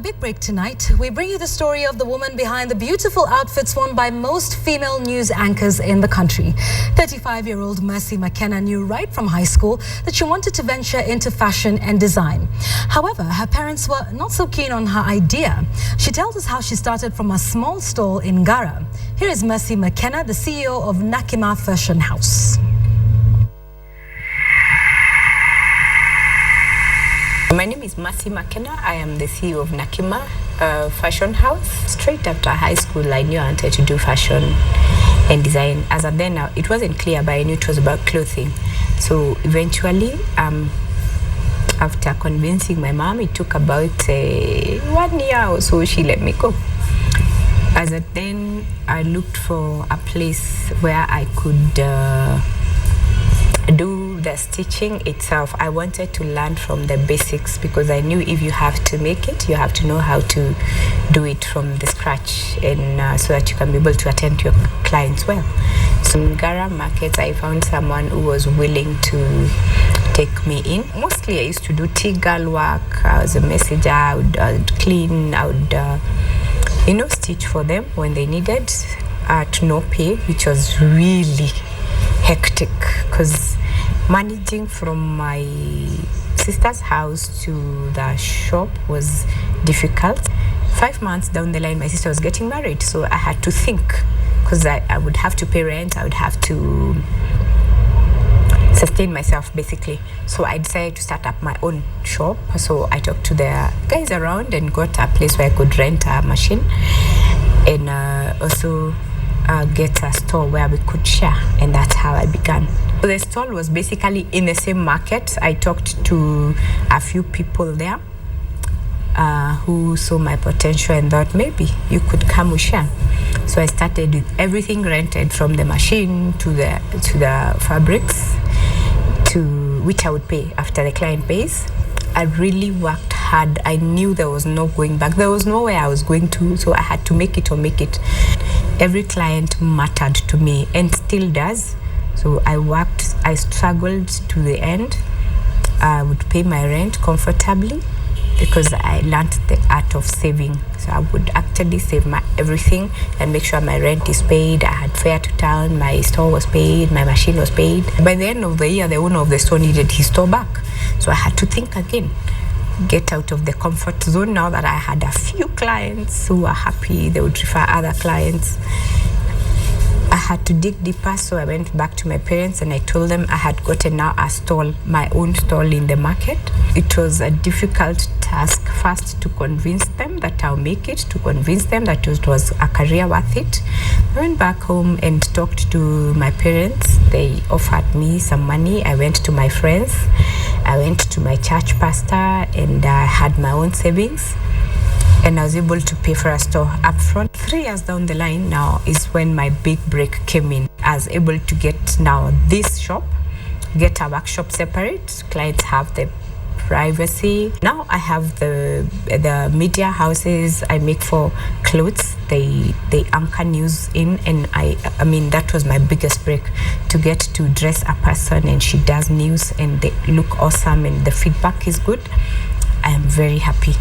big break tonight, we bring you the story of the woman behind the beautiful outfits worn by most female news anchors in the country. 35-year-old Mercy Makena knew right from high school that she wanted to venture into fashion and design. However, her parents were not so keen on her idea. She tells us how she started from a small stall in Ngara. Here is Mercy Makena, the CEO of Nakiana Fashion House. My name is Mercy Makena. I am the CEO of Nakiana Fashion House. Straight after high school, I knew I wanted to do fashion and design. As of then, it wasn't clear, but I knew it was about clothing. So eventually, after convincing my mom, it took about 1 year or so, she let me go. As of then, I looked for a place where I could do the stitching itself. I wanted to learn from the basics because I knew if you have to make it, you have to know how to do it from the scratch, and so that you can be able to attend to your clients well. So in Ngara market, I found someone who was willing to take me in. Mostly I used to do tea girl work. I was a messenger. I would clean, I would stitch for them when they needed at no pay, which was really hectic because managing from my sister's house to the shop was difficult. 5 months down the line, my sister was getting married, so I had to think because I would have to pay rent, I would have to sustain myself basically. So I decided to start up my own shop. So I talked to the guys around and got a place where I could rent a machine and also get a store where we could share, and that's how I began. So the stall was basically in the same market. I talked to a few people there who saw my potential and thought maybe you could come and share. So I started with everything rented, from the machine to the fabrics, to which I would pay after the client pays. I really worked hard. I knew there was no going back. There was nowhere I was going to, so I had to make it or make it. Every client mattered to me and still does. So I worked, I struggled to the end. I would pay my rent comfortably because I learned the art of saving. So I would actually save my everything and make sure my rent is paid. I had fare to town, my store was paid, my machine was paid. By the end of the year, the owner of the store needed his store back. So I had to think again, get out of the comfort zone. Now that I had a few clients who were happy, they would refer other clients. I had to dig deeper, so I went back to my parents and I told them I had gotten now a stall, my own stall in the market. It was a difficult task first to convince them that I'll make it, to convince them that it was a career worth it. I went back home and talked to my parents. They offered me some money. I went to my friends. I went to my church pastor and I had my own savings. And I was able to pay for a store up front. 3 years down the line now is when my big break came in. I was able to get now this shop, get a workshop separate. Clients have the privacy. Now I have the media houses I make for clothes. They anchor news in, and I mean that was my biggest break, to get to dress a person and she does news and they look awesome and the feedback is good. I am very happy.